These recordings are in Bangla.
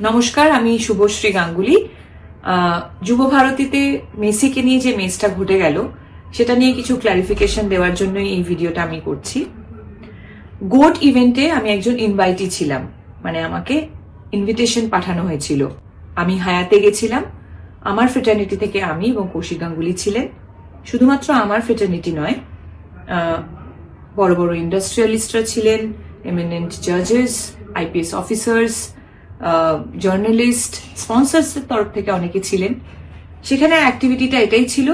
নমস্কার, আমি শুভশ্রী গাঙ্গুলি। যুব ভারতীতে মেসিকে নিয়ে যে মেসটা ঘটে গেল সেটা নিয়ে কিছু ক্লারিফিকেশন দেওয়ার জন্যই এই ভিডিওটা আমি করছি। গোট ইভেন্টে আমি একজন ইনভাইটি ছিলাম, মানে আমাকে ইনভিটেশন পাঠানো হয়েছিল। আমি হায়াতে গেছিলাম। আমার ফ্রেটার্নিটি থেকে আমি এবং কৌশিক গাঙ্গুলি ছিলেন। শুধুমাত্র আমার ফ্রেটার্নিটি নয়, বড় বড় ইন্ডাস্ট্রিয়ালিস্টরা ছিলেন, এমিনেন্ট জাজেস, আইপিএস অফিসার্স, জার্নালিস্ট, স্পন্সরসের তরফ থেকে অনেকে ছিলেন। সেখানে অ্যাক্টিভিটিটা এটাই ছিল,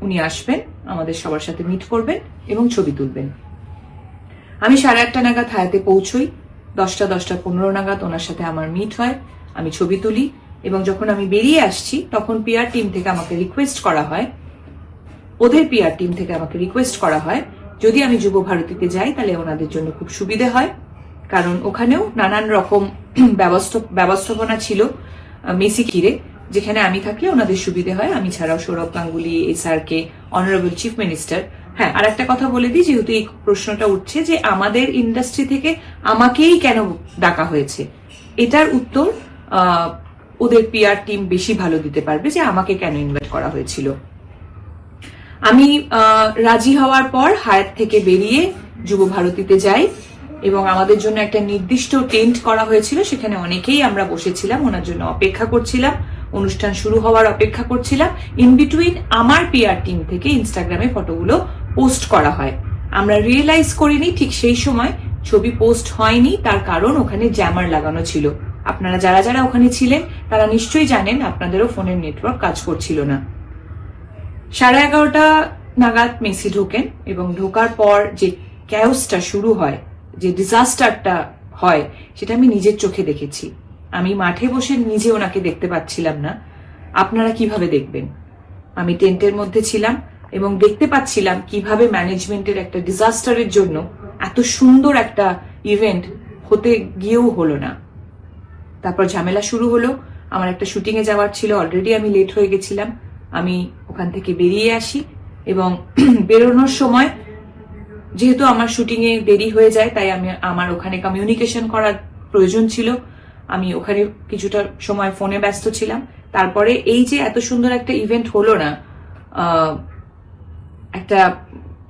উনি আসবেন, আমাদের সবার সাথে মিট করবেন এবং ছবি তুলবেন। আমি 8:30 নাগাদ হায়াতে পৌঁছই। 10:15 নাগাদ ওনার সাথে আমার মিট হয়, আমি ছবি তুলি এবং যখন আমি বেরিয়ে আসছি তখন পিআর টিম থেকে আমাকে রিকোয়েস্ট করা হয়, ওদের পিআর টিম থেকে আমাকে রিকোয়েস্ট করা হয় যদি আমি যুব ভারতীতে যাই তাহলে ওনাদের জন্য খুব সুবিধে হয়, কারণ ওখানেও নানান রকম ব্যবস্থাপনা ছিল মেসি ঘিরে, যেখানে আমি থাকলে ওনাদের সুবিধে হয়। আমি ছাড়াও Sourav Ganguly, SRK, honourable chief minister. হ্যাঁ, আর একটা কথা বলে দিই, যেহেতু এই প্রশ্নটা উঠছে যে আমাদের ইন্ডাস্ট্রি থেকে আমাকেই কেন ডাকা হয়েছে, এটার উত্তর ওদের পিআর টিম বেশি ভালো দিতে পারবে যে আমাকে কেন ইনভাইট করা হয়েছিল। আমি রাজি হওয়ার পর হায়াত থেকে বেরিয়ে যুব ভারতীতে যাই এবং আমাদের জন্য একটা নির্দিষ্ট টেন্ট করা হয়েছিল, সেখানে অনেকেই আমরা বসেছিলাম, ওনার জন্য অপেক্ষা করছিলাম, অনুষ্ঠান শুরু হওয়ার অপেক্ষা করছিলাম। ইন বিটুইন আমার পিআর টিম থেকে ইনস্টাগ্রামে ফটোগুলো পোস্ট করা হয়। আমরা রিয়েলাইজ করিনি ঠিক সেই সময় ছবি পোস্ট হয়নি, তার কারণ ওখানে জ্যামার লাগানো ছিল। আপনারা যারা যারা ওখানে ছিলেন তারা নিশ্চয়ই জানেন আপনাদেরও ফোনের নেটওয়ার্ক কাজ করছিল না। 11:30 নাগাদ মেসি ঢোকেন এবং ঢোকার পর যে ক্যাওসটা শুরু হয়, যে ডিজাস্টারটা হয়, সেটা আমি নিজের চোখে দেখেছি। আমি মাঠে বসে নিজে ওনাকে দেখতে পাচ্ছিলাম না, আপনারা কিভাবে দেখবেন? আমি টেন্টের মধ্যে ছিলাম এবং দেখতে পাচ্ছিলাম কিভাবে ম্যানেজমেন্টের একটা ডিজাস্টারের জন্য এত সুন্দর একটা ইভেন্ট হতে গিয়েও হলো না। তারপর ঝামেলা শুরু হলো। আমার একটা শুটিং এ যাওয়ার ছিল, অলরেডি আমি লেট হয়ে গেছিলাম। আমি ওখান থেকে বেরিয়ে আসি এবং বেরোনোর সময় যেহেতু আমার শুটিং এ দেরি হয়ে যায়, তাই আমার ওখানে কমিউনিকেশন করার প্রয়োজন ছিল। আমি ওখানে কিছুটা সময় ফোনে ব্যস্ত ছিলাম। তারপরে এই যে এত সুন্দর একটা ইভেন্ট হলো না, একটা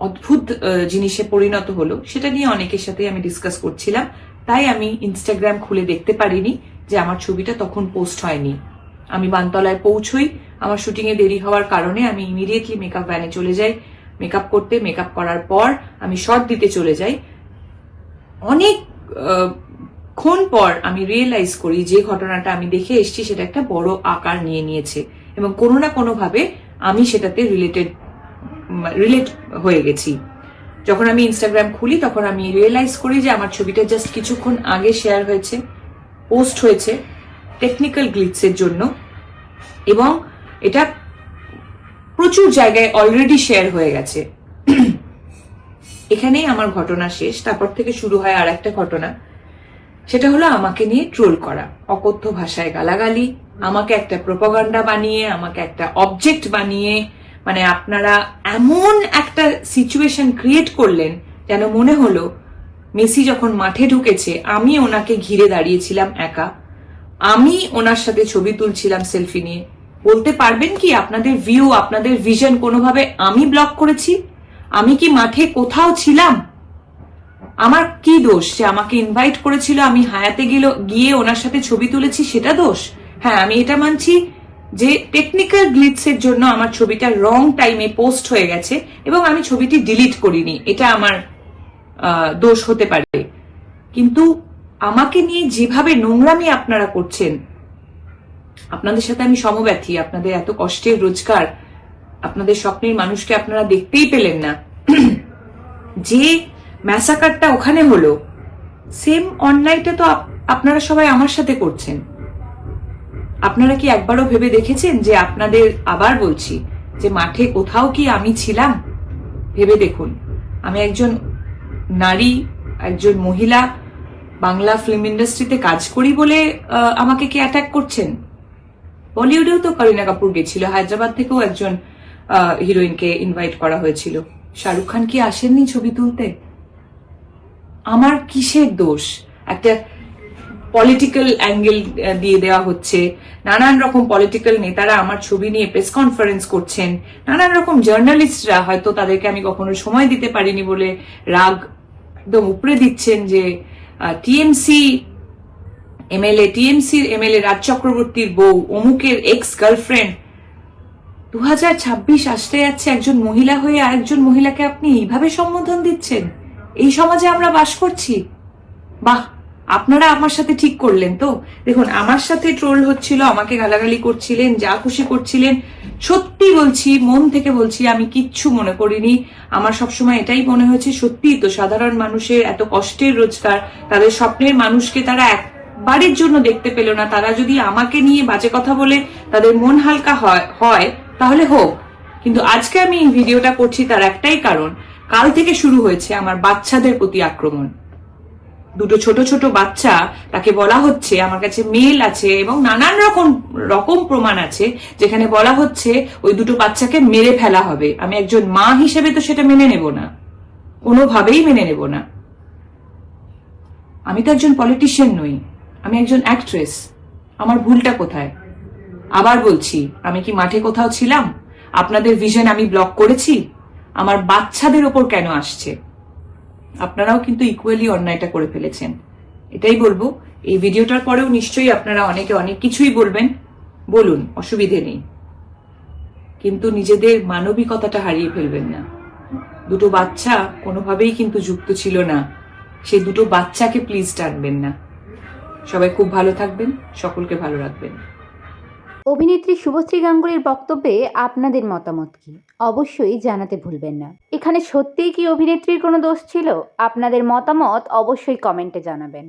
অদ্ভুত জিনিসে পরিণত হলো, সেটা নিয়ে অনেকের সাথে আমি ডিসকাস করছিলাম। তাই আমি ইনস্টাগ্রাম খুলে দেখতে পারিনি যে আমার ছবিটা তখন পোস্ট হয়নি। আমি বানতলায় পৌঁছই, আমার শুটিং এ দেরি হওয়ার কারণে আমি ইমিডিয়েটলি মেকআপ ভ্যানে চলে যাই মেকআপ করতে। মেকআপ করার পর আমি শর্ট দিতে চলে যাই। অনেক ক্ষণ পর আমি রিয়েলাইজ করি যে ঘটনাটা আমি দেখে এসেছি সেটা একটা বড় আকার নিয়ে নিয়েছে এবং কোনো না কোনো ভাবে আমি সেটাতে রিলেট হয়ে গেছি। যখন আমি ইনস্টাগ্রাম খুলি তখন আমি রিয়েলাইজ করি যে আমার ছবিটা জাস্ট কিছুক্ষণ আগে শেয়ার হয়েছে, পোস্ট হয়েছে টেকনিক্যাল গ্লিচের জন্য, এবং এটা প্রচুর জায়গায় অলরেডি শেয়ার হয়ে গেছে। এখানেই আমার ঘটনা শেষ। তারপর থেকে শুরু হয় আর একটা ঘটনা, সেটা হলো আমাকে নিয়ে ট্রোল করা, অকথ্য ভাষায় গালাগালি, আমাকে একটা প্রোপাগান্ডা বানিয়ে, আমাকে একটা অবজেক্ট বানিয়ে, মানে আপনারা এমন একটা সিচুয়েশন ক্রিয়েট করলেন যেন মনে হলো মেসি যখন মাঠে ঢুকেছে আমি ওনাকে ঘিরে দাঁড়িয়েছিলাম একা, আমি ওনার সাথে ছবি তুলছিলাম সেলফি নিয়ে। বলতে পারবেন কি আপনাদের ভিউ, আপনাদের ভিশন কোনোভাবে আমি ব্লক করেছি? আমি কি মাঠে কোথাও ছিলাম? আমার কি দোষ যে আমাকে ইনভাইট করেছিল, আমি হায়াতে গিয়ে ওনার সাথে ছবি তুলেছি, সেটা দোষ? হ্যাঁ, আমি এটা মানছি যে টেকনিক্যাল গ্লিচের জন্য আমার ছবিটা রং টাইমে পোস্ট হয়ে গেছে এবং আমি ছবিটি ডিলিট করিনি, এটা আমার দোষ হতে পারে। কিন্তু আমাকে নিয়ে যেভাবে নোংরামি আপনারা করছেন, আপনাদের সাথে আমি সমব্যথী। আপনাদের এত কষ্টের রোজগার, আপনাদের স্বপ্নের মানুষকে আপনারা দেখতেই পেলেন না। যে ম্যাসাকারটা ওখানে হলো, সেম অন্যায়টা তো আপনারা সবাই আমার সাথে করছেন। আপনারা কি একবারও ভেবে দেখেছেন যে আপনাদের, আবার বলছি, যে মাঠে কোথাও কি আমি ছিলাম? ভেবে দেখুন। আমি একজন নারী, একজন মহিলা, বাংলা ফিল্ম ইন্ডাস্ট্রিতে কাজ করি বলে আমাকে কি অ্যাটাক করছেন? বলিউডেও তো করিনা কাপুর গেছিল, হায়দ্রাবাদ থেকেও একজন হিরোইনকে ইনভাইট করা হয়েছিল। শাহরুখ খান কি আসেননি ছবি তুলতে? আমার কিসের দোষ? একটা পলিটিক্যাল অ্যাঙ্গেল দিয়ে দেওয়া হচ্ছে, নানান রকম পলিটিক্যাল নেতারা আমার ছবি নিয়ে প্রেস কনফারেন্স করছেন, নানান রকম জার্নালিস্টরা হয়তো তাদেরকে আমি কখনো সময় দিতে পারিনি বলে রাগ একদম উপরে দিচ্ছেন যে টিএমসির এমএলএ রাজ চক্রবর্তীর বউ অমুকের এক্স গার্লফ্রেন্ড। 2026 আসতে যাচ্ছে, একজন মহিলা হয়ে আরেকজন মহিলাকে আপনি এইভাবে সম্বোধন দিচ্ছেন? এই সমাজে আমরা বাস করছি? বাহ, আপনারা আমার সাথে ঠিক করলেন তো। দেখুন, আমার সাথে ট্রোল হচ্ছিল, আমাকে গালাগালি করছিলেন, যা খুশি করছিলেন, সত্যি বলছি, মন থেকে বলছি, আমি কিচ্ছু মনে করিনি। আমার সবসময় এটাই মনে হয়েছে, সত্যিই তো সাধারণ মানুষের এত কষ্টের রোজগার, তাদের স্বপ্নের মানুষকে তারা একবারের জন্য দেখতে পেল না, তারা যদি আমাকে নিয়ে বাজে কথা বলে তাদের মন হালকা হয় তাহলে হোক। কিন্তু আজকে আমি এই ভিডিওটা করছি তার একটাই কারণ, কাল থেকে শুরু হয়েছে আমার বাচ্চাদের প্রতি আক্রমণ। দুটো ছোট ছোট বাচ্চা, তাকে বলা হচ্ছে, আমার কাছে মেল আছে এবং নানান রকম প্রমাণ আছে যেখানে বলা হচ্ছে ওই দুটো বাচ্চাকে মেরে ফেলা হবে। আমি একজন মা হিসেবে তো সেটা মেনে নেব না, কোনোভাবেই মেনে নেব না। আমি তো একজন পলিটিশিয়ান নই, আমি একজন অ্যাক্ট্রেস। আমার ভুলটা কোথায়? আবার বলছি, আমি কি মাঠে কোথাও ছিলাম? আপনাদের ভিশন আমি ব্লক করেছি? আমার বাচ্চাদের ওপর কেন আসছে? আপনারাও কিন্তু ইকুয়ালি অন্যায়টা করে ফেলেছেন, এটাই বলবো। এই ভিডিওটার পরেও নিশ্চয়ই আপনারা অনেকে অনেক কিছুই বলবেন, বলুন, অসুবিধে নেই, কিন্তু নিজেদের মানবিকতাটা হারিয়ে ফেলবেন না। দুটো বাচ্চা কোনোভাবেই কিন্তু যুক্ত ছিল না, সেই দুটো বাচ্চাকে প্লিজ টানবেন না। সবাই খুব ভালো থাকবেন, সকলকে ভালো রাখবেন। অভিনেত্রী শুভশ্রী গাঙ্গুলির বক্তব্যে আপনাদের মতামত কি অবশ্যই জানাতে ভুলবেন না। এখানে সত্যিই কি অভিনেত্রীর কোনো দোষ ছিল? আপনাদের মতামত অবশ্যই কমেন্টে জানাবেন।